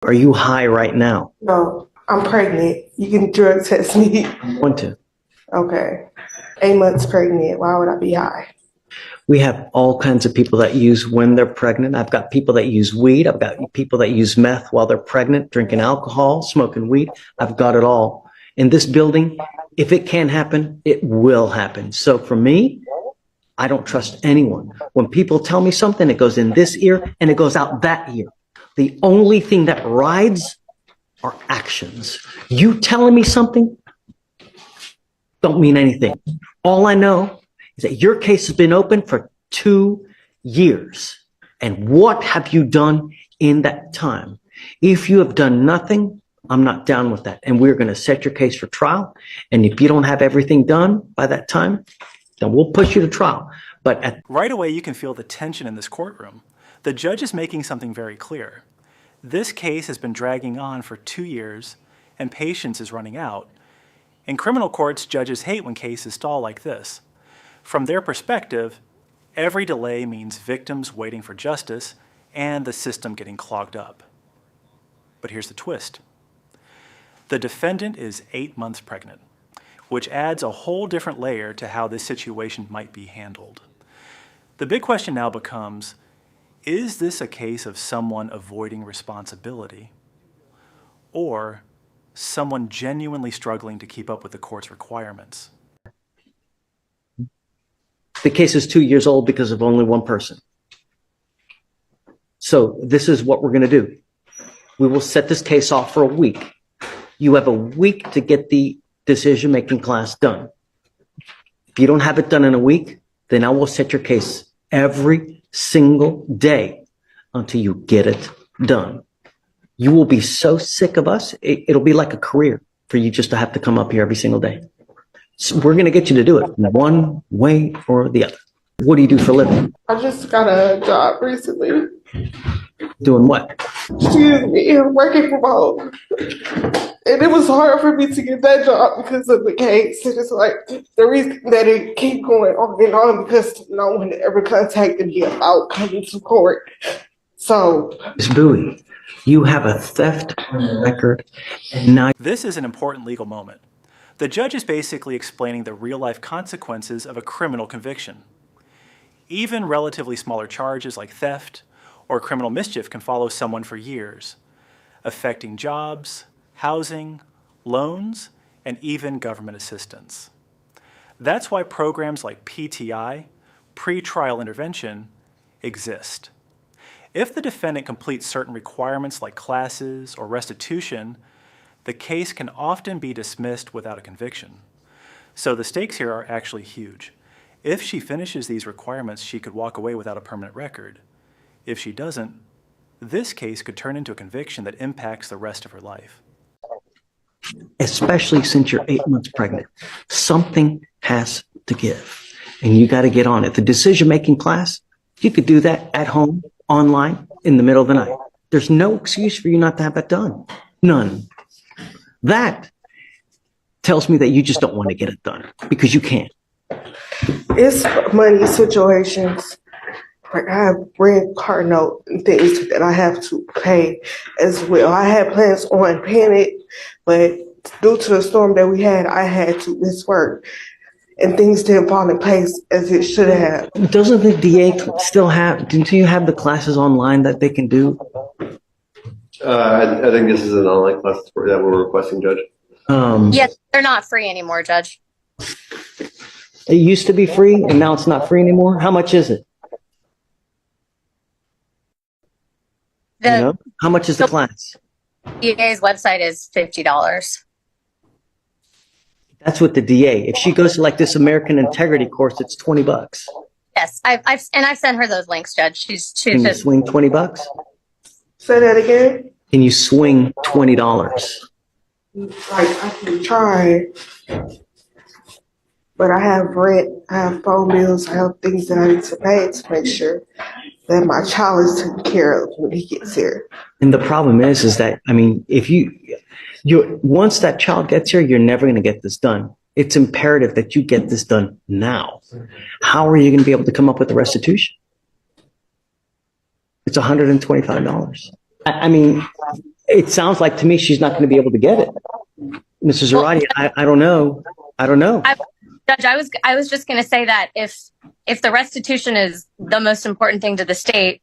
Are you high right now? No, I'm pregnant. You can drug test me. I want to. Okay. 8 months pregnant. Why would I be high? We have all kinds of people that use when they're pregnant. I've got people that use weed. I've got people that use meth while they're pregnant, drinking alcohol, smoking weed. I've got it all. In this building, if it can happen, it will happen. So for me, I don't trust anyone. When people tell me something, it goes in this ear and it goes out that ear. The only thing that rides are actions. You telling me something don't mean anything. All I know is that your case has been open for 2 years. And what have you done in that time? If you have done nothing, I'm not down with that. And we're going to set your case for trial. And if you don't have everything done by that time, then we'll push you to trial. But right away, you can feel the tension in this courtroom. The judge is making something very clear. This case has been dragging on for 2 years, and patience is running out. In criminal courts, judges hate when cases stall like this. From their perspective, every delay means victims waiting for justice and the system getting clogged up. But here's the twist. The defendant is 8 months pregnant, which adds a whole different layer to how this situation might be handled. The big question now becomes, is this a case of someone avoiding responsibility or someone genuinely struggling to keep up with the court's requirements? the case is 2 years old because of only one person. So this is what we're going to do. We will set this case off for a week. You have a week to get the decision-making class done. If you don't have it done in a week, then I will set your case every single day until you get it done. You will be so sick of us, it'll be like a career for you just to have to come up here every single day. So we're going to get you to do it one way or the other. What do you do for a living? I just got a job recently. Doing what? Excuse me, working from home. And it was hard for me to get that job because of the case. And it's like the reason that it keep going on and on because no one ever contacted me about coming to court. So, Ms. Bowie, you have a theft record, and now This is an important legal moment. The judge is basically explaining the real-life consequences of a criminal conviction. Even relatively smaller charges like theft or criminal mischief can follow someone for years, affecting jobs, housing, loans, and even government assistance. That's why programs like PTI, pre-trial intervention, exist. If the defendant completes certain requirements like classes or restitution, the case can often be dismissed without a conviction. So the stakes here are actually huge. If she finishes these requirements, she could walk away without a permanent record. If she doesn't, this case could turn into a conviction that impacts the rest of her life. especially since you're 8 months pregnant, something has to give, and you got to get on it. The decision-making class, you could do that at home, online, in the middle of the night. There's no excuse for you not to have that done. None. That tells me that you just don't want to get it done because you can't. it's money situations. Like I have rent, car note, and things that I have to pay as well. I had plans on paying it, but due to the storm that we had, I had to miss work. And things didn't fall in place as it should have. Doesn't the DA still have, do you have the classes online that they can do? I think this is an online class that we're requesting, Judge. Yes, they're not free anymore, Judge. It used to be free and now it's not free anymore. How much is it? How much is the class? DA's website is $50. That's with the DA. If she goes to like this American Integrity course, it's $20. Yes, I've sent her those links, Judge. She's Can you just swing $20? Say that again. Can you swing $20? Like I can try, but I have rent, I have phone bills, I have things that I need to pay to make sure that my child is taken care of when he gets here. And the problem is that, I mean, if you once that child gets here, you're never going to get this done. It's imperative that you get this done now. How are you going to be able to come up with the restitution? It's $125. I mean, It sounds like to me she's not going to be able to get it. Mrs. Zarate, I don't know. I don't know. Judge, I was just going to say that if the restitution is the most important thing to the state,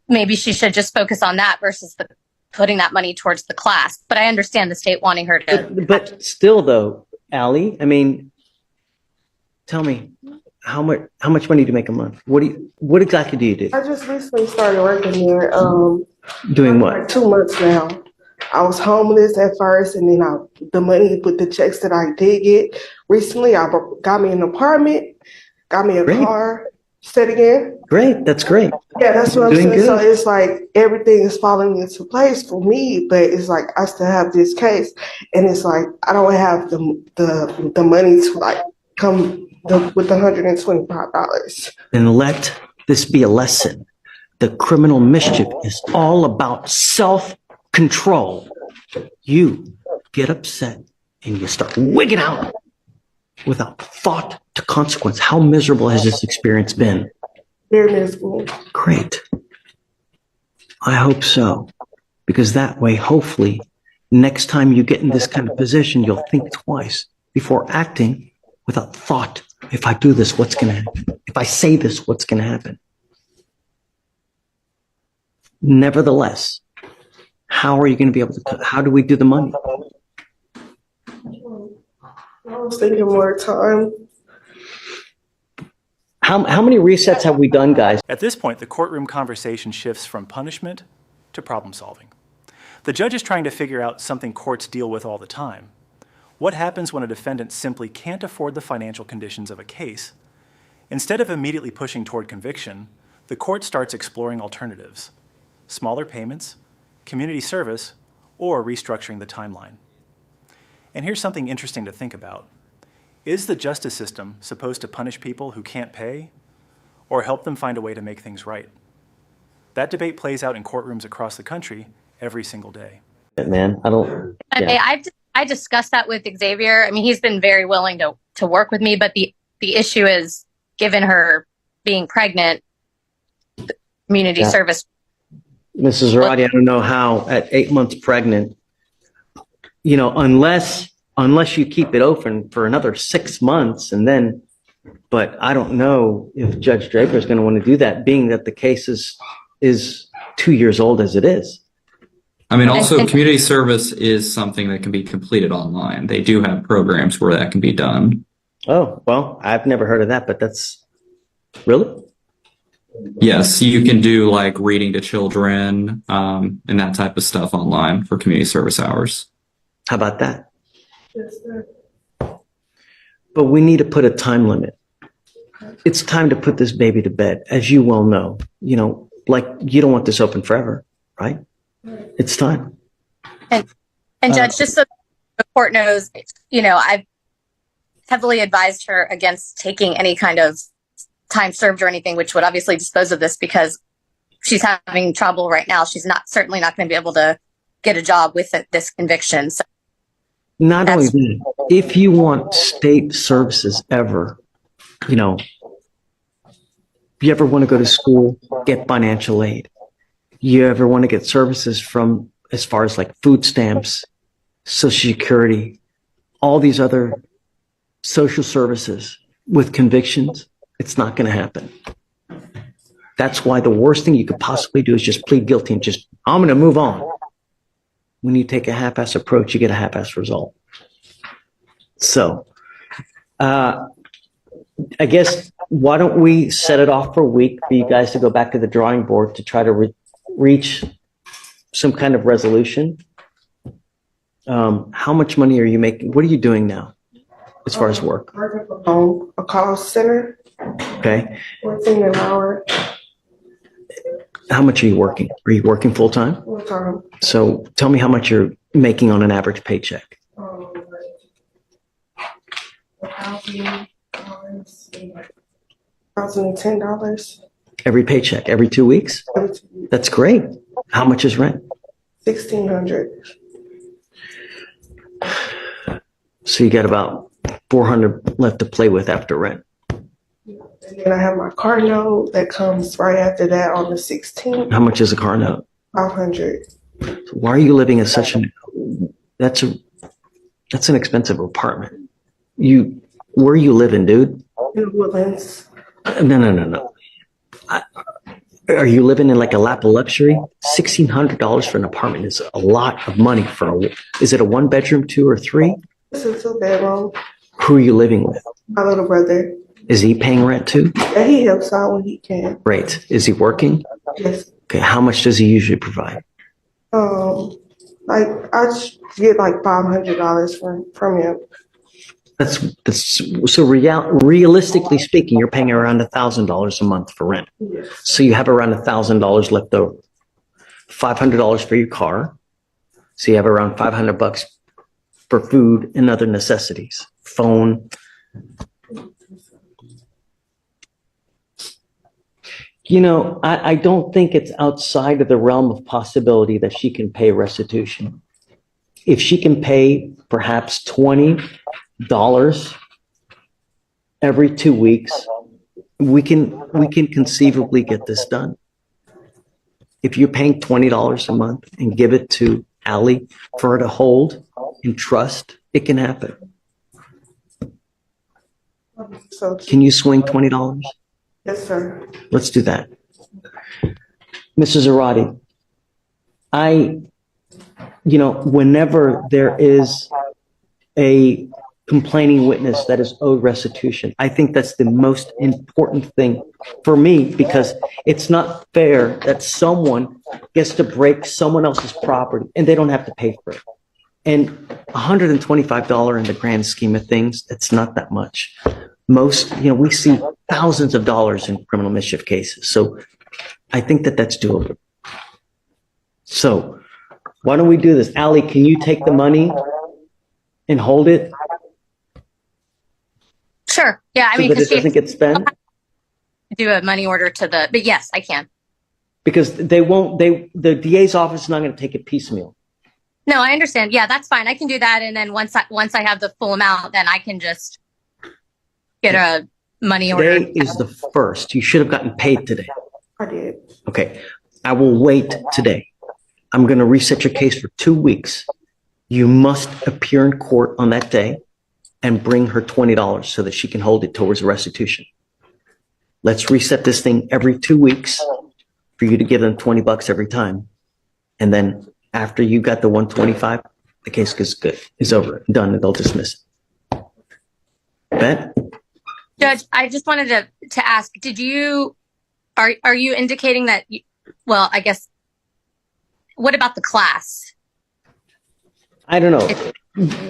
maybe she should just focus on that versus putting that money towards the class. But I understand the state wanting her to. But still, though, Allie, I mean, tell me, how much money do you make a month? What exactly do you do? I just recently started working there. Doing like what? 2 months now. I was homeless at first, and then the money with the checks that I did get recently, I got me an apartment, got me a Great. car. Say it again. Great. That's great. Yeah, that's what I'm Doing saying. good. So it's like everything is falling into place for me, but it's like I still have this case, and it's like I don't have the money to like come with $125. Then let this be a lesson. The criminal mischief is all about self-control. You get upset and you start wigging out without thought to consequence. How miserable has this experience been? Very miserable. Great. I hope so. Because that way, hopefully, next time you get in this kind of position, you'll think twice before acting without thought. If I do this, what's going to happen? If I say this, what's going to happen? Nevertheless, how are you going to be able to, how do we do the money? I was thinking more time. How many resets have we done, guys? At this point, the courtroom conversation shifts from punishment to problem solving. The judge is trying to figure out something courts deal with all the time. What happens when a defendant simply can't afford the financial conditions of a case? Instead of immediately pushing toward conviction, the court starts exploring alternatives: smaller payments, community service, or restructuring the timeline. And here's something interesting to think about. Is the justice system supposed to punish people who can't pay, or help them find a way to make things right? That debate plays out in courtrooms across the country every single day. Man, I don't. Yeah. I discussed that with Xavier. I mean, he's been very willing to work with me, but the issue is, given her being pregnant, community service. Mrs. Zarate, I don't know how at 8 months pregnant, you know, unless you keep it open for another 6 months and then, but I don't know if Judge Draper is going to want to do that, being that the case is 2 years old as it is. I mean, also community service is something that can be completed online. They do have programs where that can be done. Oh, well, I've never heard of that, but that's really? Yes, you can do like reading to children and that type of stuff online for community service hours. How about that? Yes, sir. But we need to put a time limit. It's time to put this baby to bed, as you well know. You know, like you don't want this open forever, right? It's time. And Judge, just so the court knows, you know, I've heavily advised her against taking any kind of time served or anything, which would obviously dispose of this because she's having trouble right now. She's certainly not going to be able to get a job with this conviction. So not only that, if you want state services ever, you know, if you ever want to go to school, get financial aid. You ever want to get services from as far as like food stamps, Social Security, all these other social services with convictions, it's not going to happen. That's why the worst thing you could possibly do is just plead guilty and just, I'm going to move on. When you take a half-ass approach, you get a half-ass result. So, I guess, why don't we set it off for a week for you guys to go back to the drawing board to try to reach some kind of resolution? How much money are you making? What are you doing now as far as work? Working from home, a call center, Okay. 14 an hour, How much are you working? Are you working full time? full time. So tell me how much you're making on an average paycheck. $1,010 Every paycheck, every 2 weeks? every 2 weeks. That's great. How much is rent? $1,600. So you got about 400 left to play with after rent. And then I have my car note that comes right after that on the 16th. How much is a car note? 500. Why are you living in such that's an expensive apartment. Where are you living, dude? In Woodlands. No. Are you living in like a lap of luxury? $1,600 for an apartment is a lot of money is it a 1-bedroom, 2 or 3? This is a bedroom. Who are you living with? My little brother. Is he paying rent too? And he helps out when he can. Great. Is he working? Yes. Okay. How much does he usually provide? Like I get like $500 from him. That's so realistically speaking, you're paying around $1,000 a month for rent. Yes. So you have around $1,000 left over. $500 for your car. So you have around $500 for food and other necessities. Phone. You know, I don't think it's outside of the realm of possibility that she can pay restitution. If she can pay perhaps $20 every 2 weeks, we can conceivably get this done. If you're paying $20 a month and give it to Allie for her to hold and trust, it can happen. So Can you swing $20? yes, sir. Let's do that. Mrs. Arati, whenever there is a complaining witness that is owed restitution, I think that's the most important thing for me, because it's not fair that someone gets to break someone else's property and they don't have to pay for it. And $125 in the grand scheme of things, it's not that much. Most, we see thousands of dollars in criminal mischief cases. So I think that that's doable. So why don't we do this? Allie, can you take the money and hold it Sure. Yeah. I so mean, that it because she doesn't get spent? do a money order but yes, I can. Because the DA's office is not going to take it piecemeal. No, I understand. Yeah, that's fine. I can do that. And then once I have the full amount, then I can just get a money order. Today is the 1st. You should have gotten paid today. I did. Okay. I will wait today. I'm going to reset your case for 2 weeks. You must appear in court on that day and bring her $20 so that she can hold it towards restitution. Let's reset this thing every 2 weeks for you to give them $20 every time. And then after you got the 125, the case is over, done, and they'll dismiss it. Bet? Judge, I just wanted to ask, are you indicating that, I guess, what about the class? I don't know.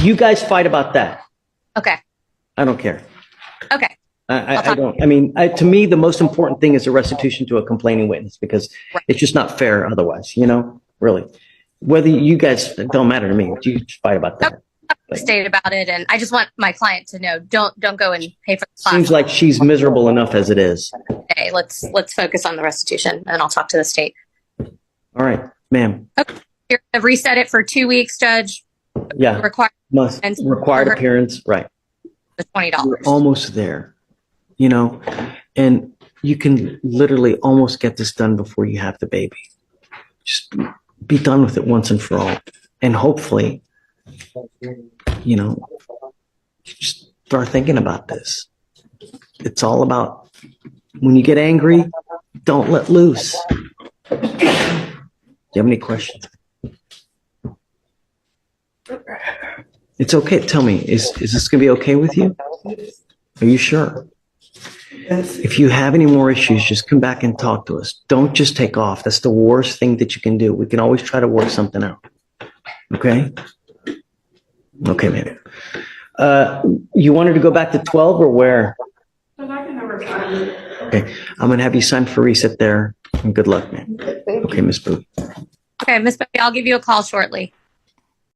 You guys fight about that. Okay. I don't care. Okay. I don't. I mean, to me, the most important thing is a restitution to a complaining witness, because it's just not fair otherwise, really. Whether you guys, it don't matter to me. You just fight about that. State about it, and I just want my client to know, don't go and pay for the class. Seems like she's miserable enough as it is. Okay, let's focus on the restitution, and I'll talk to the state. All right, ma'am. Okay. You're gonna reset it for 2 weeks, Judge. Yeah. Required appearance. Right. The $20. We're almost there, and you can literally almost get this done before you have the baby. Just be done with it once and for all. And hopefully, just start thinking about this. It's all about, when you get angry, don't let loose. Do you have any questions? It's okay. Tell me, is this going to be okay with you? Are you sure? Yes. If you have any more issues, just come back and talk to us. Don't just take off. That's the worst thing that you can do. We can always try to work something out. Okay? Okay, man. You wanted to go back to 12 or where? Okay. I'm going to have you sign for reset there. And good luck, man. Okay, Miss Boo. Okay, Miss Bobby, I'll give you a call shortly.